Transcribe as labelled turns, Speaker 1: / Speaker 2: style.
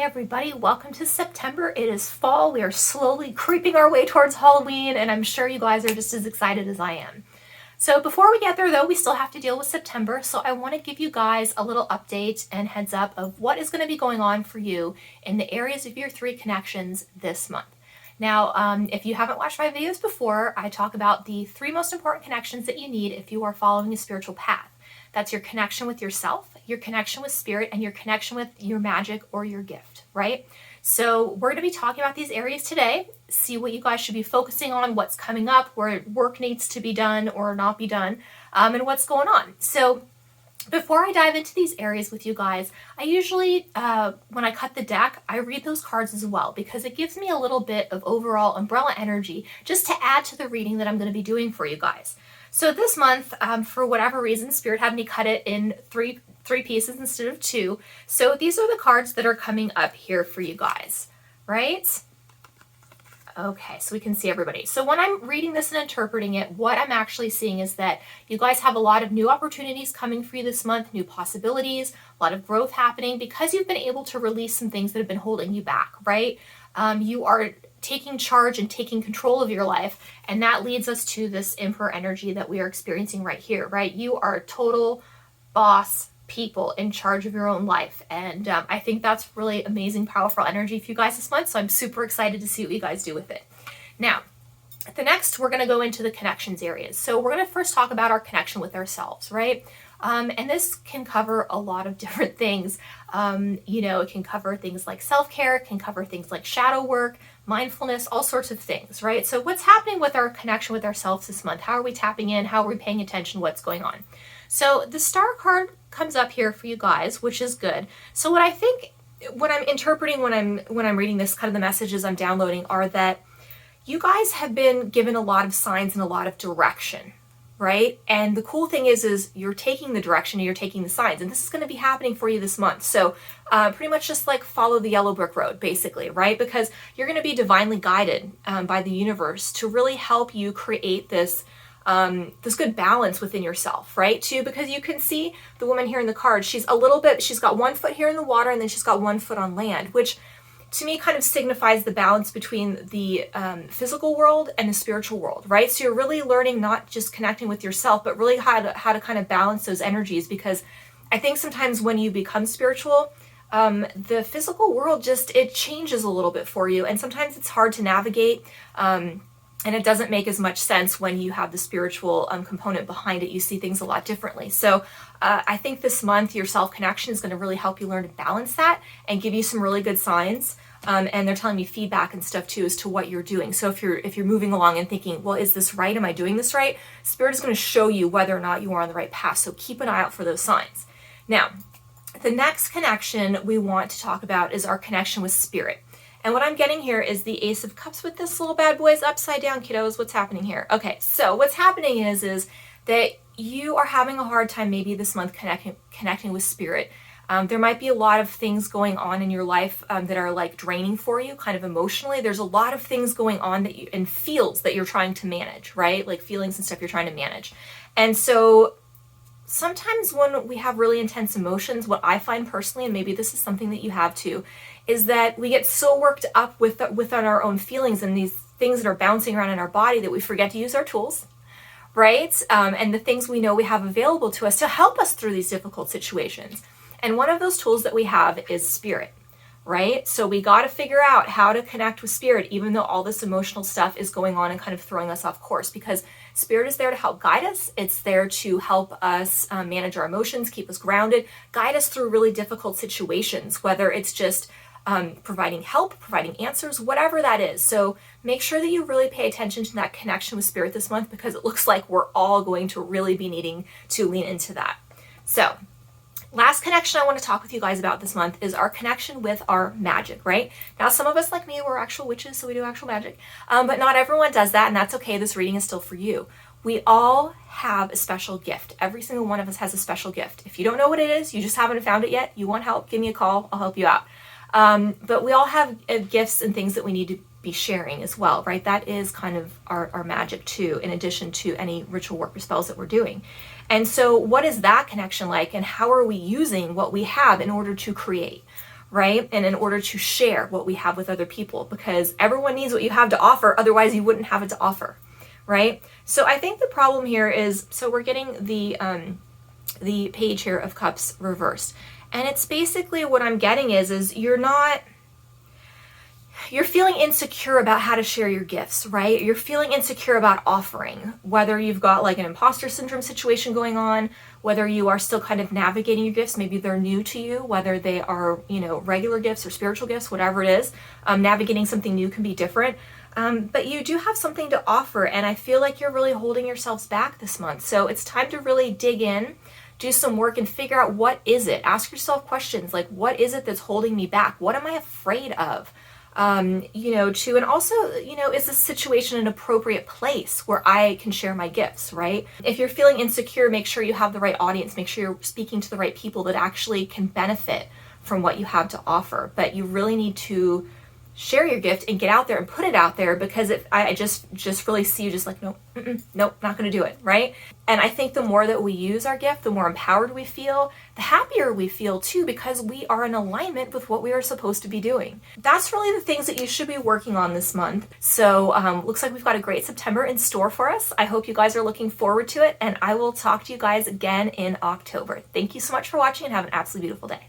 Speaker 1: everybody, welcome to September. It is fall. We are slowly creeping our way towards Halloween, and I'm sure you guys are just as excited as I am. So before we get there though, we still have to deal with September, so I want to give you guys a little update and heads up of what is going to be going on for you in the areas of your 3 connections this month. Now, if you haven't watched my videos before, I talk about the 3 most important connections that you need if you are following a spiritual path. That's your connection with yourself, your connection with spirit, and your connection with your magic or your gift, right? So we're going to be talking about these areas today, see what you guys should be focusing on, what's coming up, where work needs to be done or not be done, and what's going on. So before I dive into these areas with you guys, I usually, when I cut the deck, I read those cards as well because it gives me a little bit of overall umbrella energy just to add to the reading that I'm going to be doing for you guys. So this month, for whatever reason, Spirit had me cut it in three pieces instead of 2. So these are the cards that are coming up here for you guys, right? Okay, so we can see everybody. So when I'm reading this and interpreting it, what I'm actually seeing is that you guys have a lot of new opportunities coming for you this month, new possibilities, a lot of growth happening because you've been able to release some things that have been holding you back, right? You are taking charge and taking control of your life, and that leads us to this Emperor energy that we are experiencing right here, right? You are total boss people in charge of your own life, and I think that's really amazing, powerful energy for you guys this month, so I'm super excited to see what you guys do with it. Now, the next, we're going to go into the connections areas. So we're going to first talk about our connection with ourselves, right? And this can cover a lot of different things. It can cover things like self-care, it can cover things like shadow work, mindfulness, all sorts of things, right? So what's happening with our connection with ourselves this month? How are we tapping in? How are we paying attention? What's going on? So the star card comes up here for you guys, which is good. So what I think, what I'm interpreting when I'm reading this, kind of the messages I'm downloading are that you guys have been given a lot of signs and a lot of direction, right? And the cool thing is you're taking the direction and you're taking the signs, and this is going to be happening for you this month. So pretty much just like follow the yellow brick road, basically, right? Because you're going to be divinely guided by the universe to really help you create this good balance within yourself, right? Too, because you can see the woman here in the card, she's got 1 foot here in the water and then she's got 1 foot on land, which to me kind of signifies the balance between the physical world and the spiritual world, right? So you're really learning not just connecting with yourself, but really how to kind of balance those energies, because I think sometimes when you become spiritual, the physical world it changes a little bit for you, and sometimes it's hard to navigate, and it doesn't make as much sense when you have the spiritual component behind it. You see things a lot differently. So I think this month your self-connection is going to really help you learn to balance that and give you some really good signs. And they're telling me feedback and stuff too as to what you're doing. So if you're moving along and thinking, well, is this right? Am I doing this right? Spirit is going to show you whether or not you are on the right path. So keep an eye out for those signs. Now, the next connection we want to talk about is our connection with spirit. And what I'm getting here is the Ace of Cups with this little bad boy is upside down, kiddos. What's happening here? Okay, so what's happening is that you are having a hard time maybe this month connecting with spirit. There might be a lot of things going on in your life that are like draining for you, kind of emotionally. There's a lot of things going on in fields that you're trying to manage, right? Like feelings and stuff you're trying to manage. And so sometimes when we have really intense emotions, what I find personally, and maybe this is something that you have too, is that we get so worked up within our own feelings and these things that are bouncing around in our body that we forget to use our tools, right? And the things we know we have available to us to help us through these difficult situations. And one of those tools that we have is spirit, right? So we got to figure out how to connect with spirit, even though all this emotional stuff is going on and kind of throwing us off course, because spirit is there to help guide us. It's there to help us manage our emotions, keep us grounded, guide us through really difficult situations, whether it's just providing help, providing answers, whatever that is. So make sure that you really pay attention to that connection with spirit this month, because it looks like we're all going to really be needing to lean into that. So last connection I want to talk with you guys about this month is our connection with our magic, right? Now, some of us like me, we're actual witches, so we do actual magic, but not everyone does that, and that's okay. This reading is still for you. We all have a special gift. Every single one of us has a special gift. If you don't know what it is, you just haven't found it yet, you want help, give me a call, I'll help you out. But we all have gifts and things that we need to be sharing as well, right? That is kind of our magic too, in addition to any ritual work or spells that we're doing. And so what is that connection like, and how are we using what we have in order to create, right? And in order to share what we have with other people, because everyone needs what you have to offer, otherwise you wouldn't have it to offer, right? So I think the problem here is, so we're getting the Page here of Cups reversed, and it's basically what I'm getting is you're feeling insecure about how to share your gifts, right? You're feeling insecure about offering, whether you've got like an imposter syndrome situation going on, whether you are still kind of navigating your gifts, maybe they're new to you, whether they are, regular gifts or spiritual gifts, whatever it is. Navigating something new can be different. But you do have something to offer, and I feel like you're really holding yourselves back this month. So it's time to really dig in, do some work, and figure out what is it. Ask yourself questions like, what is it that's holding me back? What am I afraid of? And also, is this situation an appropriate place where I can share my gifts, right? If you're feeling insecure, make sure you have the right audience, make sure you're speaking to the right people that actually can benefit from what you have to offer. But you really need to share your gift and get out there and put it out there, because I just really see you just like, nope, nope, not going to do it, right? And I think the more that we use our gift, the more empowered we feel, the happier we feel too, because we are in alignment with what we are supposed to be doing. That's really the things that you should be working on this month. So looks like we've got a great September in store for us. I hope you guys are looking forward to it, and I will talk to you guys again in October. Thank you so much for watching, and have an absolutely beautiful day.